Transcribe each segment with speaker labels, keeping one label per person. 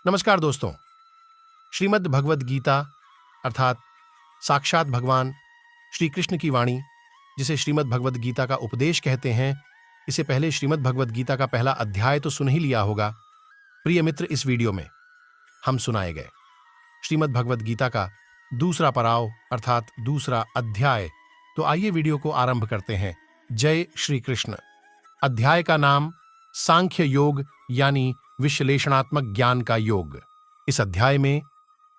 Speaker 1: नमस्कार दोस्तों। श्रीमद् भगवद गीता अर्थात साक्षात भगवान श्री कृष्ण की वाणी, जिसे श्रीमद् भगवद गीता का उपदेश कहते हैं, इसे पहले श्रीमद् भगवद गीता का पहला अध्याय तो सुन ही लिया होगा। प्रिय मित्र, इस वीडियो में हम सुनाए गए श्रीमद् भगवद गीता का दूसरा पड़ाव अर्थात दूसरा अध्याय। तो आइए वीडियो को आरंभ करते हैं। जय श्री कृष्ण। अध्याय का नाम सांख्य योग यानी विश्लेषणात्मक ज्ञान का योग। इस अध्याय में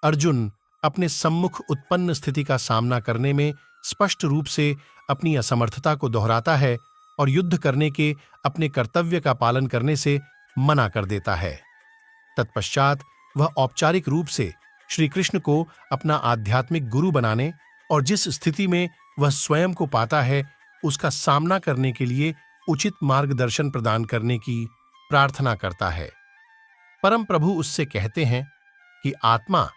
Speaker 1: अर्जुन अपने सम्मुख उत्पन्न स्थिति का सामना करने में स्पष्ट रूप से अपनी असमर्थता को दोहराता है और युद्ध करने के अपने कर्तव्य का पालन करने से मना कर देता है। तत्पश्चात वह औपचारिक रूप से श्री कृष्ण को अपना आध्यात्मिक गुरु बनाने और जिस स्थिति में वह स्वयं को पाता है उसका सामना करने के लिए उचित मार्गदर्शन प्रदान करने की प्रार्थना करता है। परम प्रभु उससे कहते हैं कि आत्मा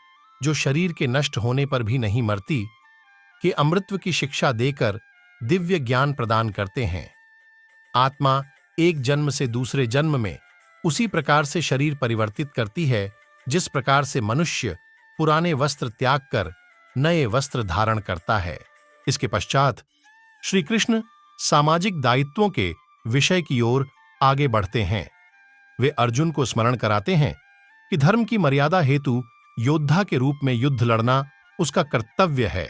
Speaker 1: जो शरीर के नष्ट होने पर भी नहीं मरती, कि अमृतत्व की शिक्षा देकर दिव्य ज्ञान प्रदान करते हैं। आत्मा एक जन्म से दूसरे जन्म में उसी प्रकार से शरीर परिवर्तित करती है जिस प्रकार से मनुष्य पुराने वस्त्र त्याग कर नए वस्त्र धारण करता है। इसके पश्चात श्री कृष्ण सामाजिक दायित्वों के विषय की ओर आगे बढ़ते हैं। वे अर्जुन को स्मरण कराते हैं कि धर्म की मर्यादा हेतु योद्धा के रूप में युद्ध लड़ना उसका कर्तव्य है।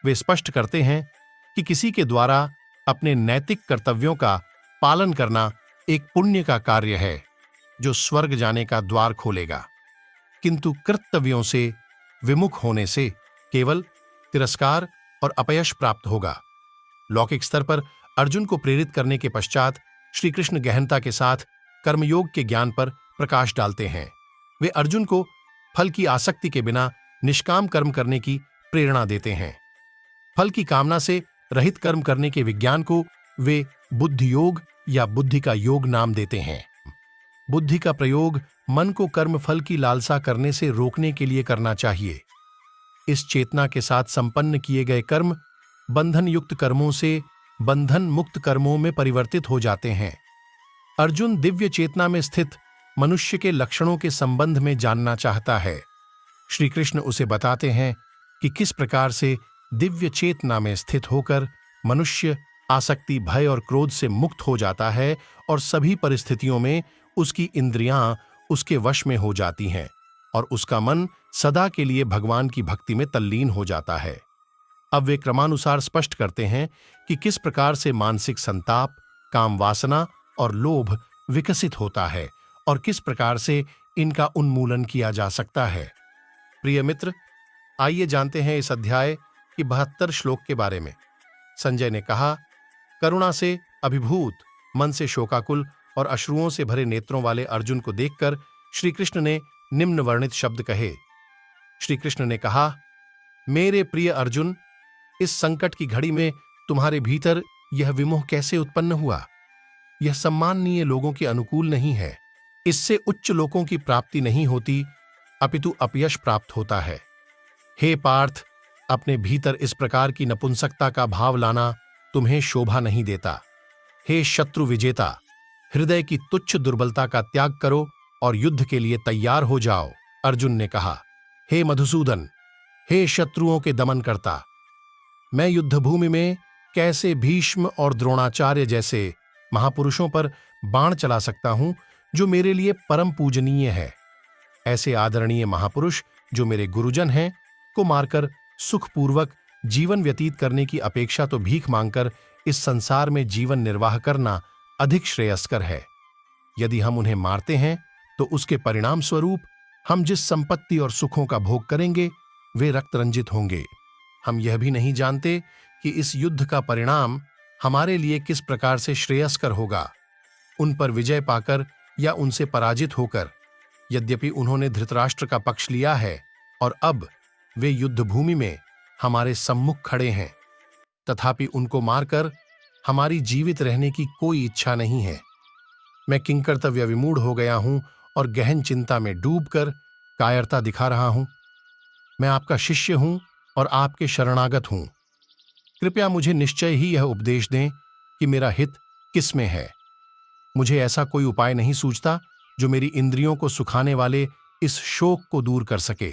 Speaker 1: वे स्पष्ट करते हैं कि किसी के द्वारा अपने नैतिक कर्तव्यों का पालन करना एक पुण्य का कार्य है जो स्वर्ग जाने का द्वार खोलेगा, किंतु कर्तव्यों से विमुख होने से केवल तिरस्कार और अपयश प्राप्त होगा। लौकिक स्तर पर अर्जुन को प्रेरित करने के पश्चात श्री कृष्ण गहनता के साथ कर्मयोग के ज्ञान पर प्रकाश डालते हैं। वे अर्जुन को फल की आसक्ति के बिना निष्काम कर्म करने की प्रेरणा देते हैं। फल की कामना से रहित कर्म करने के विज्ञान को वे बुद्धि योग या बुद्धि का योग नाम देते हैं। बुद्धि का प्रयोग मन को कर्म फल की लालसा करने से रोकने के लिए करना चाहिए। इस चेतना के साथ संपन्न किए गए कर्म बंधन युक्त कर्मों से बंधन मुक्त कर्मों में परिवर्तित हो जाते हैं। अर्जुन दिव्य चेतना में स्थित मनुष्य के लक्षणों के संबंध में जानना चाहता है। श्री कृष्ण उसे बताते हैं कि किस प्रकार से दिव्य चेतना में स्थित होकर मनुष्य आसक्ति, भय और क्रोध से मुक्त हो जाता है और सभी परिस्थितियों में उसकी इंद्रियां उसके वश में हो जाती हैं और उसका मन सदा के लिए भगवान की भक्ति में तल्लीन हो जाता है। अब वे क्रमानुसार स्पष्ट करते हैं कि किस प्रकार से मानसिक संताप, काम वासना और लोभ विकसित होता है और किस प्रकार से इनका उन्मूलन किया जा सकता है। प्रिय मित्र, आइए जानते हैं इस अध्याय की 72 श्लोक के बारे में। संजय ने कहा, करुणा से अभिभूत, मन से शोकाकुल और अश्रुओं से भरे नेत्रों वाले अर्जुन को देखकर श्री कृष्ण ने निम्न वर्णित शब्द कहे। श्री कृष्ण ने कहा, मेरे प्रिय अर्जुन, इस संकट की घड़ी में तुम्हारे भीतर यह विमोह कैसे उत्पन्न हुआ? यह सम्माननीय लोगों के अनुकूल नहीं है। इससे उच्च लोकों की प्राप्ति नहीं होती, अपितु अपयश प्राप्त होता है। हे पार्थ, अपने भीतर इस प्रकार की नपुंसकता का भाव लाना तुम्हें शोभा नहीं देता। हे शत्रु विजेता, हृदय की तुच्छ दुर्बलता का त्याग करो और युद्ध के लिए तैयार हो जाओ। अर्जुन ने कहा, हे मधुसूदन, हे शत्रुओं के दमन करता, मैं युद्धभूमि में कैसे भीष्म और द्रोणाचार्य जैसे महापुरुषों पर बाण चला सकता हूं जो मेरे लिए परम पूजनीय है। ऐसे आदरणीय महापुरुष जो मेरे गुरुजन हैं को मारकर सुखपूर्वक जीवन व्यतीत करने की अपेक्षा तो भीख मांगकर इस संसार में जीवन निर्वाह करना अधिक श्रेयस्कर है। यदि हम उन्हें मारते हैं तो उसके परिणाम स्वरूप हम जिस संपत्ति और सुखों का भोग करेंगे वे रक्तरंजित होंगे। हम यह भी नहीं जानते कि इस युद्ध का परिणाम हमारे लिए किस प्रकार से श्रेयस्कर होगा। उन पर विजय पाकर या उनसे पराजित होकर, यद्यपि उन्होंने धृतराष्ट्र का पक्ष लिया है और अब वे युद्धभूमि में हमारे सम्मुख खड़े हैं, तथापि उनको मारकर हमारी जीवित रहने की कोई इच्छा नहीं है। मैं किंकर्तव्य विमूढ़ हो गया हूं और गहन चिंता में डूबकर कायरता दिखा रहा हूं। मैं आपका शिष्य हूं और आपके शरणागत हूं। कृपया मुझे निश्चय ही यह उपदेश दें कि मेरा हित किस में है। मुझे ऐसा कोई उपाय नहीं सूझता जो मेरी इंद्रियों को सुखाने वाले इस शोक को दूर कर सके।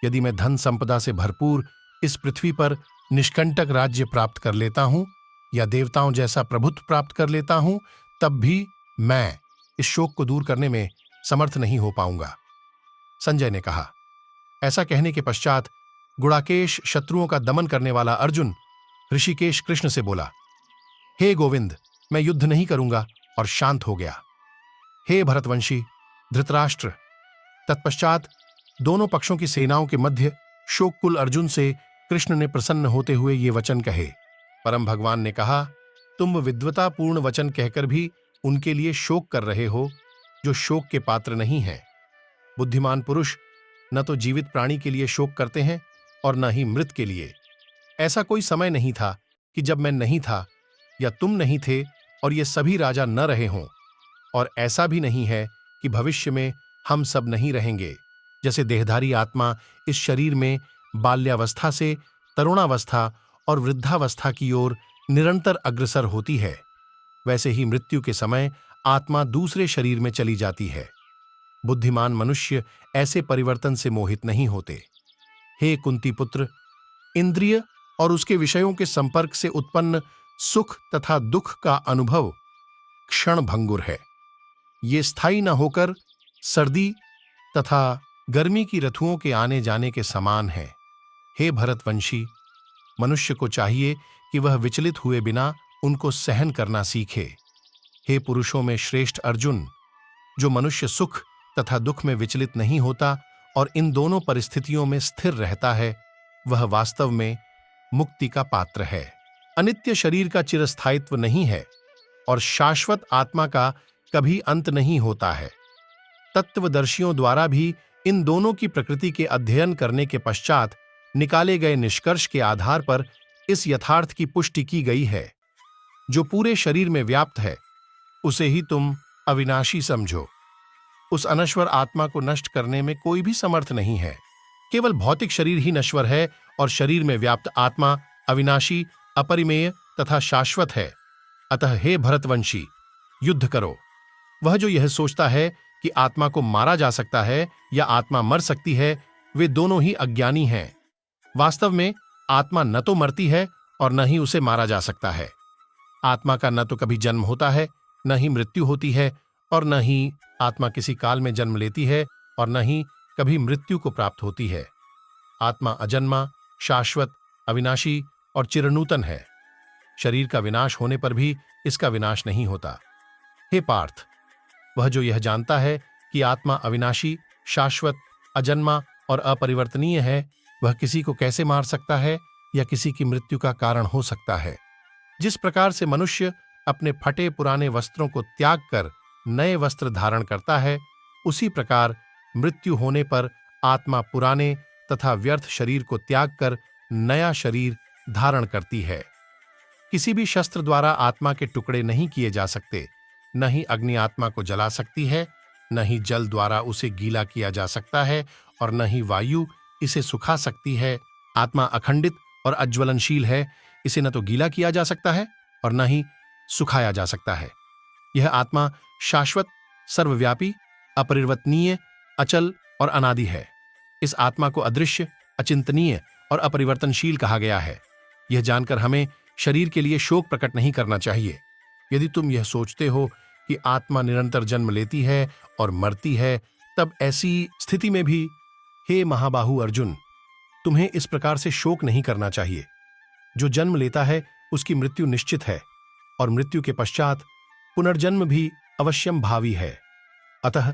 Speaker 1: यदि मैं धन संपदा से भरपूर इस पृथ्वी पर निष्कंटक राज्य प्राप्त कर लेता हूं या देवताओं जैसा प्रभुत्व प्राप्त कर लेता हूं, तब भी मैं इस शोक को दूर करने में समर्थ नहीं हो पाऊंगा। संजय ने कहा। ऐसा कहने के पश्चात गुणाकेश शत्रुओं का दमन करने वाला अर्जुन ऋषिकेश कृष्ण से बोला, हे गोविंद, मैं युद्ध नहीं करूंगा, और शांत हो गया। हे भरतवंशी धृतराष्ट्र। तत्पश्चात दोनों पक्षों की सेनाओं के मध्य शोककुल अर्जुन से कृष्ण ने प्रसन्न होते हुए ये वचन कहे। परम भगवान ने कहा, तुम विद्वतापूर्ण वचन कहकर भी उनके लिए शोक कर रहे हो जो शोक के पात्र नहीं हैं। बुद्धिमान पुरुष न तो जीवित प्राणी के लिए शोक करते हैं और न ही मृत के लिए। ऐसा कोई समय नहीं था कि जब मैं नहीं था या तुम नहीं थे और ये सभी राजा न रहे हों, और ऐसा भी नहीं है कि भविष्य में हम सब नहीं रहेंगे। जैसे देहधारी आत्मा इस शरीर में बाल्यावस्था से तरुणावस्था और वृद्धावस्था की ओर निरंतर अग्रसर होती है, वैसे ही मृत्यु के समय आत्मा दूसरे शरीर में चली जाती है। बुद्धिमान मनुष्य ऐसे परिवर्तन से मोहित नहीं होते। हे कुंती पुत्र, इंद्रिय और उसके विषयों के संपर्क से उत्पन्न सुख तथा दुख का अनुभव क्षण भंगुर है। ये स्थायी न होकर सर्दी तथा गर्मी की ऋतुओं के आने जाने के समान है। हे भरतवंशी, मनुष्य को चाहिए कि वह विचलित हुए बिना उनको सहन करना सीखे। हे पुरुषों में श्रेष्ठ अर्जुन, जो मनुष्य सुख तथा दुख में विचलित नहीं होता और इन दोनों परिस्थितियों में स्थिर रहता है, वह वास्तव में मुक्ति का पात्र है। अनित्य शरीर का चिरस्थायित्व नहीं है और शाश्वत आत्मा का कभी अंत नहीं होता है। तत्वदर्शियों द्वारा भी इन दोनों की प्रकृति के अध्ययन करने के पश्चात निकाले गए निष्कर्ष के आधार पर इस यथार्थ की पुष्टि की गई है, जो पूरे शरीर में व्याप्त है, उसे ही तुम अविनाशी समझो। उस अनश्वर आत्मा को नष्ट करने में कोई भी समर्थ नहीं है। केवल भौतिक शरीर ही नश्वर है और शरीर में व्याप्त आत्मा अविनाशी, अपरिमेय तथा शाश्वत है। अतः हे भरतवंशी, युद्ध करो। वह जो यह सोचता है कि आत्मा को मारा जा सकता है या आत्मा मर सकती है, वे दोनों ही अज्ञानी हैं। वास्तव में आत्मा न तो मरती है और न ही उसे मारा जा सकता है। आत्मा का न तो कभी जन्म होता है, न ही मृत्यु होती है, और न ही आत्मा किसी काल में जन्म लेती है और न ही कभी मृत्यु को प्राप्त होती है। आत्मा अजन्मा, शाश्वत, अविनाशी और चिरनूतन है। शरीर का विनाश होने पर भी इसका विनाश नहीं होता। हे पार्थ, वह जो यह जानता है कि आत्मा अविनाशी, शाश्वत, अजन्मा और अपरिवर्तनीय है, वह किसी को कैसे मार सकता है या किसी की मृत्यु का कारण हो सकता है। जिस प्रकार से मनुष्य अपने फटे पुराने वस्त्रों को त्याग कर नए वस्त्र धारण करता है, उसी प्रकार मृत्यु होने पर आत्मा पुराने तथा व्यर्थ शरीर को त्याग कर नया शरीर धारण करती है। किसी भी शस्त्र द्वारा आत्मा के टुकड़े नहीं किए जा सकते। न ही अग्नि आत्मा को जला सकती है, न ही जल द्वारा उसे गीला किया जा सकता है, और न ही वायु इसे सुखा सकती है। आत्मा अखंडित और अज्वलनशील है, इसे न तो गीला किया जा सकता है और न ही सुखाया जा सकता है। यह आत्मा शाश्वत, सर्वव्यापी, अपरिवर्तनीय, अचल और अनादि है। इस आत्मा को अदृश्य, अचिंतनीय और अपरिवर्तनशील कहा गया है। यह जानकर हमें शरीर के लिए शोक प्रकट नहीं करना चाहिए। यदि तुम यह सोचते हो कि आत्मा निरंतर जन्म लेती है और मरती है, तब ऐसी स्थिति में भी हे महाबाहु अर्जुन, तुम्हें इस प्रकार से शोक नहीं करना चाहिए। जो जन्म लेता है उसकी मृत्यु निश्चित है, और मृत्यु के पश्चात पुनर्जन्म भी अवश्यम भावी है। अतः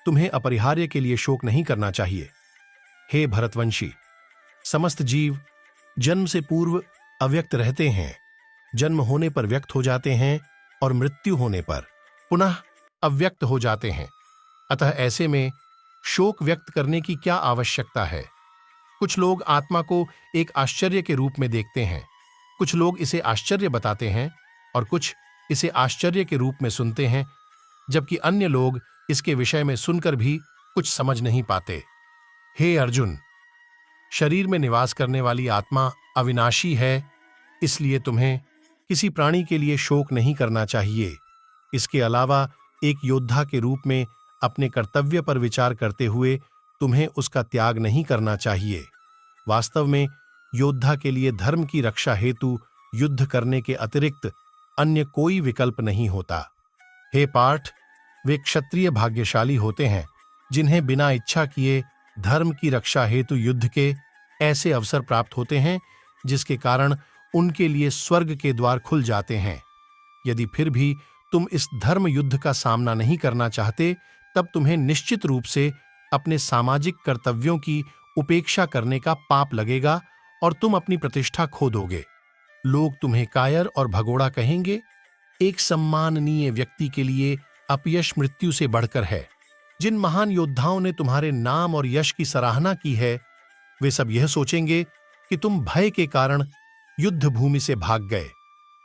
Speaker 1: तुम्हें अपरिहार्य के लिए शोक नहीं करना चाहिए। हे भरतवंशी, समस्त जीव जन्म से पूर्व अव्यक्त रहते हैं, जन्म होने पर व्यक्त हो जाते हैं और मृत्यु होने पर पुनः अव्यक्त हो जाते हैं। अतः ऐसे में शोक व्यक्त करने की क्या आवश्यकता है। कुछ लोग आत्मा को एक आश्चर्य के रूप में देखते हैं, कुछ लोग इसे आश्चर्य बताते हैं और कुछ इसे आश्चर्य के रूप में सुनते हैं, जबकि अन्य लोग इसके विषय में सुनकर भी कुछ समझ नहीं पाते। हे अर्जुन, शरीर में निवास करने वाली आत्मा अविनाशी है, इसलिए तुम्हें किसी प्राणी के लिए शोक नहीं करना चाहिए। इसके अलावा एक योद्धा के रूप में अपने कर्तव्य पर विचार करते हुए तुम्हें उसका त्याग नहीं करना चाहिए। वास्तव में योद्धा के लिए धर्म की रक्षा हेतु युद्ध करने के अतिरिक्त अन्य कोई विकल्प नहीं होता। हे पार्थ, वे क्षत्रिय भाग्यशाली होते हैं जिन्हें बिना इच्छा किए धर्म की रक्षा हेतु युद्ध के ऐसे अवसर प्राप्त होते हैं जिसके कारण उनके लिए स्वर्ग के द्वार खुल जाते हैं। यदि फिर भी तुम इस धर्म युद्ध का सामना नहीं करना चाहते, तब तुम्हें निश्चित रूप से अपने सामाजिक कर्तव्यों की उपेक्षा करने का पाप लगेगा और तुम अपनी प्रतिष्ठा खो दोगे। लोग तुम्हें कायर और भगोड़ा कहेंगे। एक सम्माननीय व्यक्ति के लिए अपयश मृत्यु से बढ़कर है। जिन महान योद्धाओं ने तुम्हारे नाम और यश की सराहना की है, वे सब यह सोचेंगे कि तुम भय के कारण युद्ध भूमि से भाग गए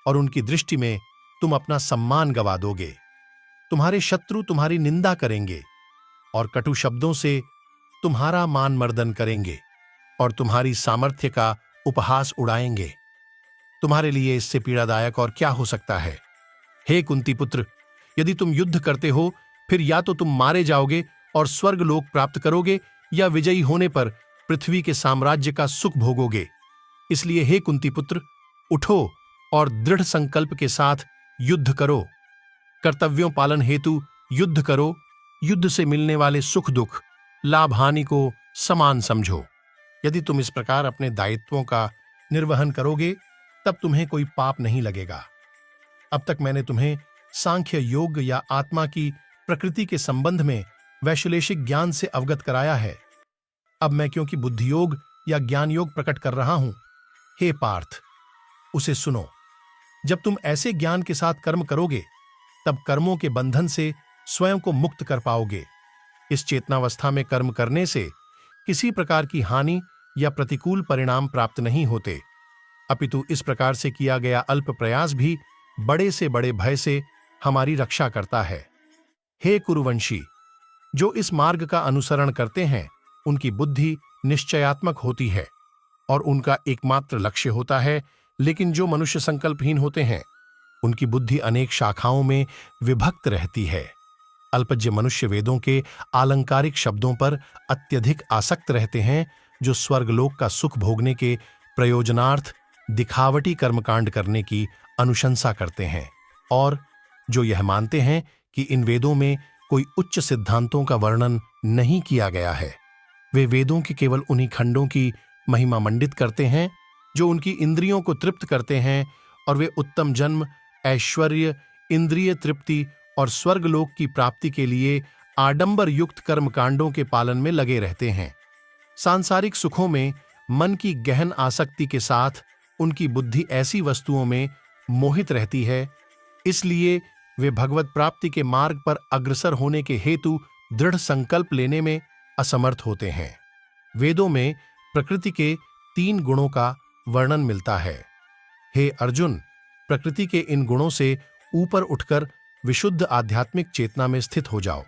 Speaker 1: और उनकी दृष्टि में तुम अपना सम्मान गंवा दोगे। तुम्हारे शत्रु तुम्हारी निंदा करेंगे और कटु शब्दों से तुम्हारा मान मर्दन करेंगे और तुम्हारी सामर्थ्य का उपहास उड़ाएंगे। तुम्हारे लिए इससे पीड़ादायक और क्या हो सकता है? हे कुंती पुत्र, यदि तुम युद्ध करते हो, फिर या तो तुम मारे जाओगे और स्वर्ग लोक प्राप्त करोगे, या विजयी होने पर पृथ्वी के साम्राज्य का सुख भोगोगे। इसलिए हे कुंती पुत्र, उठो और दृढ़ संकल्प के साथ युद्ध करो। कर्तव्यों पालन हेतु युद्ध करो। युद्ध से मिलने वाले सुख दुख, लाभ हानि को समान समझो। यदि तुम इस प्रकार अपने दायित्वों का निर्वहन करोगे, तब तुम्हें कोई पाप नहीं लगेगा। अब तक मैंने तुम्हें सांख्य योग या आत्मा की प्रकृति के संबंध में वैशलेषिक ज्ञान से अवगत कराया है। अब मैं क्योंकि बुद्धि योग या ज्ञान योग प्रकट कर रहा हूं, हे पार्थ, उसे सुनो। जब तुम ऐसे ज्ञान के साथ कर्म करोगे, तब कर्मों के बंधन से स्वयं को मुक्त कर पाओगे। इस चेतनावस्था में कर्म करने से किसी प्रकार की हानि या प्रतिकूल परिणाम प्राप्त नहीं होते, अपितु इस प्रकार से किया गया अल्प प्रयास भी बड़े से बड़े भय से हमारी रक्षा करता है। हे कुरुवंशी, जो इस मार्ग का अनुसरण करते हैं, उनकी बुद्धि निश्चयात्मक होती है और उनका एकमात्र लक्ष्य होता है, लेकिन जो मनुष्य संकल्पहीन होते हैं, उनकी बुद्धि अनेक शाखाओं में विभक्त रहती है। अल्पज्ञ मनुष्य वेदों के आलंकारिक शब्दों पर अत्यधिक आसक्त रहते हैं, जो स्वर्गलोक का सुख भोगने के प्रयोजनार्थ दिखावटी कर्मकांड करने की अनुशंसा करते हैं, और जो यह मानते हैं कि इन वेदों में कोई उच्च सिद्धांतों का वर्णन नहीं किया गया है। वे वेदों के केवल उन्हीं खंडों की महिमा मंडित करते हैं जो उनकी इंद्रियों को तृप्त करते हैं, और वे उत्तम जन्म, ऐश्वर्य, इंद्रिय तृप्ति और स्वर्गलोक की प्राप्ति के लिए आडंबर युक्त कर्मकांडों के पालन में लगे रहते हैं। सांसारिक सुखों में मन की गहन आसक्ति के साथ उनकी बुद्धि ऐसी वस्तुओं में मोहित रहती है, इसलिए वे भगवत प्राप्ति के मार्ग पर अग्रसर होने के हेतु दृढ़ संकल्प लेने में असमर्थ होते हैं। वेदों में प्रकृति के 3 गुणों का वर्णन मिलता है। हे अर्जुन, प्रकृति के इन गुणों से ऊपर उठकर विशुद्ध आध्यात्मिक चेतना में स्थित हो जाओ।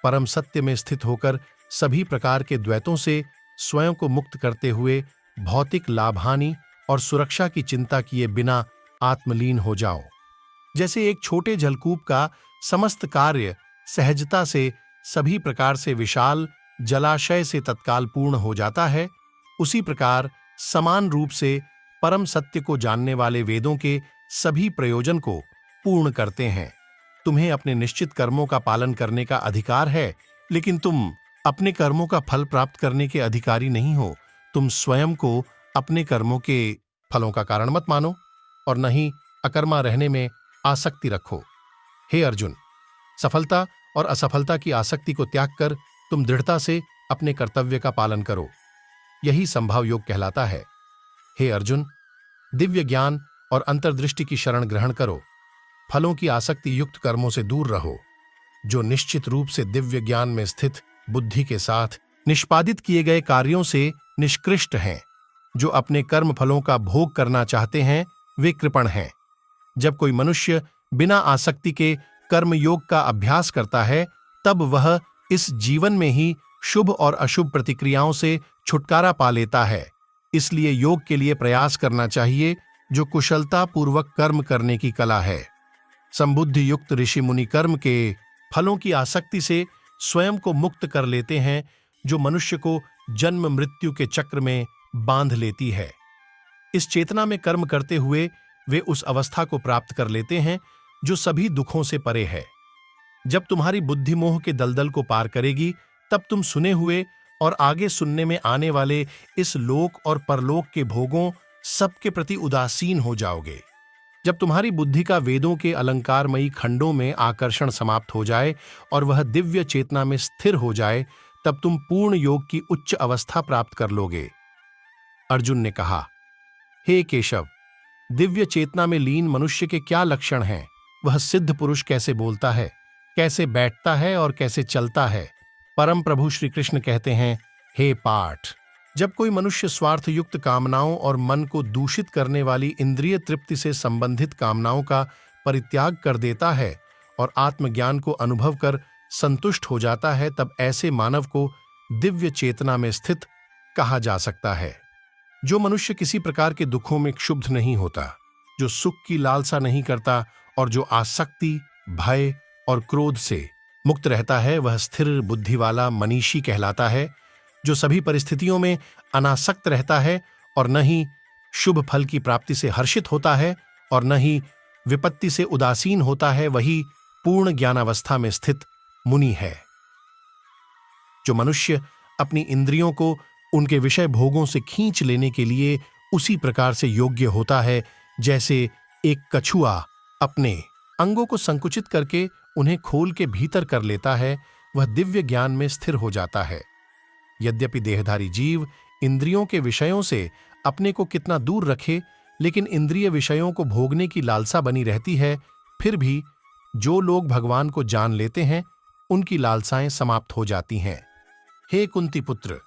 Speaker 1: परम सत्य में स्थित होकर सभी प्रकार के द्वैतों से स्वयं को मुक्त करते हुए भौतिक लाभहानि और सुरक्षा की चिंता किए बिना आत्मलीन हो जाओ। जैसे एक छोटे जलकूप का समस्त कार्य सहजता से सभी प्रकार से विशाल जलाशय से तत्काल पूर्ण हो जाता है, उसी प्रकार समान रूप से परम सत्य को जानने वाले वेदों के सभी प्रयोजन को पूर्ण करते हैं। तुम्हें अपने निश्चित कर्मों का पालन करने का अधिकार है, लेकिन तुम अपने कर्मों का फल प्राप्त करने के अधिकारी नहीं हो। तुम स्वयं को अपने कर्मों के फलों का कारण मत मानो और न ही अकर्मा रहने में आसक्ति रखो। हे अर्जुन, सफलता और असफलता की आसक्ति को त्याग कर तुम दृढ़ता से अपने कर्तव्य का पालन करो। यही संभाव योग कहलाता है। हे अर्जुन, दिव्य ज्ञान और अंतर्दृष्टि की शरण ग्रहण करो। फलों की आसक्ति युक्त कर्मों से दूर रहो। जो निश्चित रूप से दिव्य ज्ञान में स्थित बुद्धि के साथ निष्पादित किए गए कार्यों से निष्कृष्ट हैं। जो अपने कर्म फलों का भोग करना चाहते हैं, वे कृपण हैं। जब कोई मनुष्य बिना आसक्ति के कर्म योग का अभ्यास करता है, तब वह इस जीवन में ही शुभ और अशुभ प्रतिक्रियाओं से छुटकारा पा लेता है। इसलिए योग के लिए प्रयास करना चाहिए, जो कुशलता पूर्वक कर्म करने की कला है। संबुद्धि युक्त ऋषि मुनि कर्म के फलों की आसक्ति से स्वयं को मुक्त कर लेते हैं, जो मनुष्य को जन्म मृत्यु के चक्र में बांध लेती है। इस चेतना में कर्म करते हुए वे उस अवस्था को प्राप्त कर लेते हैं जो सभी दुखों से परे है। जब तुम्हारी बुद्धि मोह के दलदल को पार करेगी, तब तुम सुने हुए और आगे सुनने में आने वाले इस लोक और परलोक के भोगों सबके प्रति उदासीन हो जाओगे। जब तुम्हारी बुद्धि का वेदों के अलंकारमयी खंडों में आकर्षण समाप्त हो जाए और वह दिव्य चेतना में स्थिर हो जाए, तब तुम पूर्ण योग की उच्च अवस्था प्राप्त कर लोगे। अर्जुन ने कहा, हे केशव, दिव्य चेतना में लीन मनुष्य के क्या लक्षण हैं? वह सिद्ध पुरुष कैसे बोलता है, कैसे बैठता है और कैसे चलता है? परम प्रभु श्री कृष्ण कहते हैं, हे पार्थ, जब कोई मनुष्य स्वार्थयुक्त कामनाओं और मन को दूषित करने वाली इंद्रिय तृप्ति से संबंधित कामनाओं का परित्याग कर देता है और आत्मज्ञान को अनुभव कर संतुष्ट हो जाता है, तब ऐसे मानव को दिव्य चेतना में स्थित कहा जा सकता है। जो मनुष्य किसी प्रकार के दुखों में क्षुब्ध नहीं होता, जो सुख की लालसा नहीं करता और जो आसक्ति, भय और क्रोध से मुक्त रहता है, वह स्थिर बुद्धि वाला मनीषी कहलाता है। जो सभी परिस्थितियों में अनासक्त रहता है और न ही शुभ फल की प्राप्ति से हर्षित होता है और न ही विपत्ति से उदासीन होता है, वही पूर्ण ज्ञानावस्था में स्थित मुनि है। जो मनुष्य अपनी इंद्रियों को उनके विषय भोगों से खींच लेने के लिए उसी प्रकार से योग्य होता है जैसे एक कछुआ अपने अंगों को संकुचित करके उन्हें खोल के भीतर कर लेता है, वह दिव्य ज्ञान में स्थिर हो जाता है। यद्यपि देहधारी जीव इंद्रियों के विषयों से अपने को कितना दूर रखे, लेकिन इंद्रिय विषयों को भोगने की लालसा बनी रहती है। फिर भी जो लोग भगवान को जान लेते हैं, उनकी लालसाएं समाप्त हो जाती हैं। हे कुंती पुत्र,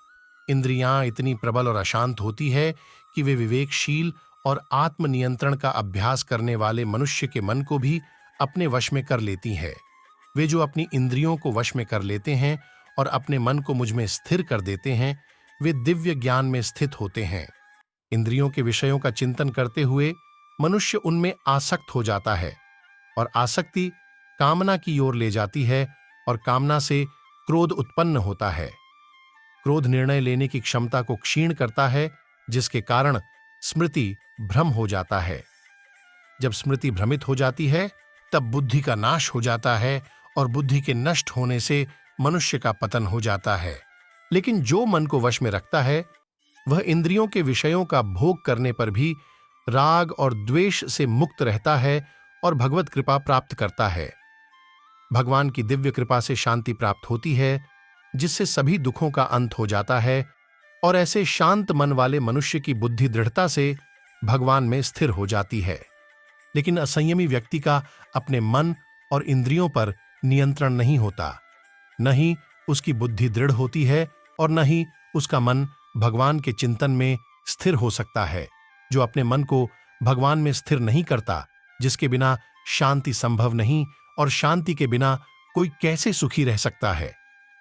Speaker 1: इंद्रियां इतनी प्रबल और अशांत होती है कि वे विवेकशील और आत्मनियंत्रण का अभ्यास करने वाले मनुष्य के मन को भी अपने वश में कर लेती हैं। वे जो अपनी इंद्रियों को वश में कर लेते हैं और अपने मन को मुझ में स्थिर कर देते हैं, वे दिव्य ज्ञान में स्थित होते हैं। इंद्रियों के विषयों का चिंतन करते हुए मनुष्य उनमें आसक्त हो जाता है और आसक्ति कामना की ओर ले जाती है और कामना से क्रोध उत्पन्न होता है। क्रोध निर्णय लेने की क्षमता को क्षीण करता है, जिसके कारण स्मृति भ्रम हो जाता है। जब स्मृति भ्रमित हो जाती है, तब बुद्धि का नाश हो जाता है और बुद्धि के नष्ट होने से मनुष्य का पतन हो जाता है। लेकिन जो मन को वश में रखता है, वह इंद्रियों के विषयों का भोग करने पर भी राग और द्वेष से मुक्त रहता है और भगवत कृपा प्राप्त करता है। भगवान की दिव्य कृपा से शांति प्राप्त होती है, जिससे सभी दुखों का अंत हो जाता है और ऐसे शांत मन वाले मनुष्य की बुद्धि दृढ़ता से भगवान में स्थिर हो जाती है। लेकिन असंयमी व्यक्ति का अपने मन और इंद्रियों पर नियंत्रण नहीं होता। न ही उसकी बुद्धि दृढ़ होती है और न ही उसका मन भगवान के चिंतन में स्थिर हो सकता है। जो अपने मन को भगवान में स्थिर नहीं करता, जिसके बिना शांति संभव नहीं और शांति के बिना कोई कैसे सुखी रह सकता है।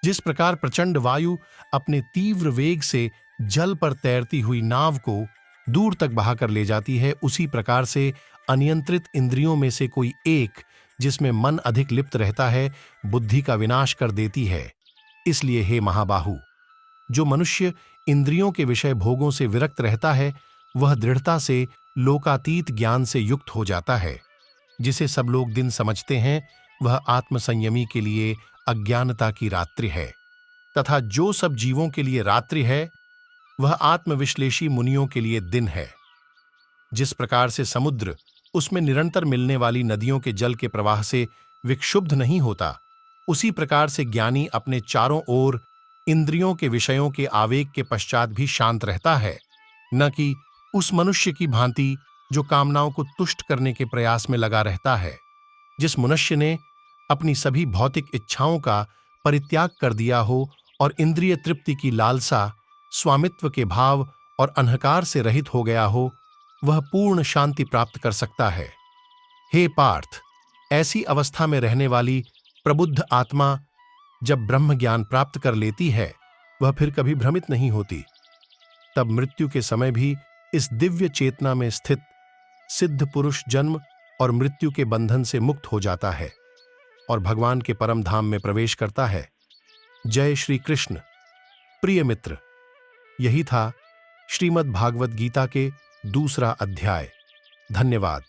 Speaker 1: जिस प्रकार प्रचंड वायु अपने तीव्र वेग से जल पर तैरती हुई नाव को दूर तक बहाकर ले जाती है, उसी प्रकार से अनियंत्रित इंद्रियों में से कोई एक, जिसमें मन अधिक लिप्त रहता है, बुद्धि का विनाश कर देती है। इसलिए हे महाबाहु, जो मनुष्य इंद्रियों के विषय भोगों से विरक्त रहता है, वह दृढ़ता से लोकातीत ज्ञान से युक्त हो जाता है। जिसे सब लोग दिन समझते हैं, वह आत्मसंयमी के लिए अज्ञानता की रात्रि है, तथा जो सब जीवों के लिए रात्रि है, वह आत्मविश्लेषी मुनियों के लिए दिन है। जिस प्रकार से समुद्र उसमें निरंतर मिलने वाली नदियों के जल के प्रवाह से विक्षुब्ध नहीं होता, उसी प्रकार से ज्ञानी अपने चारों ओर इंद्रियों के विषयों के आवेग के पश्चात भी शांत रहता है, न कि उस मनुष्य की भांति जो कामनाओं को तुष्ट करने के प्रयास में लगा रहता है। जिस मनुष्य ने अपनी सभी भौतिक इच्छाओं का परित्याग कर दिया हो और इंद्रिय तृप्ति की लालसा, स्वामित्व के भाव और अहंकार से रहित हो गया हो, वह पूर्ण शांति प्राप्त कर सकता है। हे पार्थ, ऐसी अवस्था में रहने वाली प्रबुद्ध आत्मा जब ब्रह्म ज्ञान प्राप्त कर लेती है, वह फिर कभी भ्रमित नहीं होती। तब मृत्यु के समय भी इस दिव्य चेतना में स्थित सिद्ध पुरुष जन्म और मृत्यु के बंधन से मुक्त हो जाता है और भगवान के परम धाम में प्रवेश करता है। जय श्री कृष्ण। प्रिय मित्र, यही था श्रीमद् भागवत गीता के दूसरा अध्याय। धन्यवाद।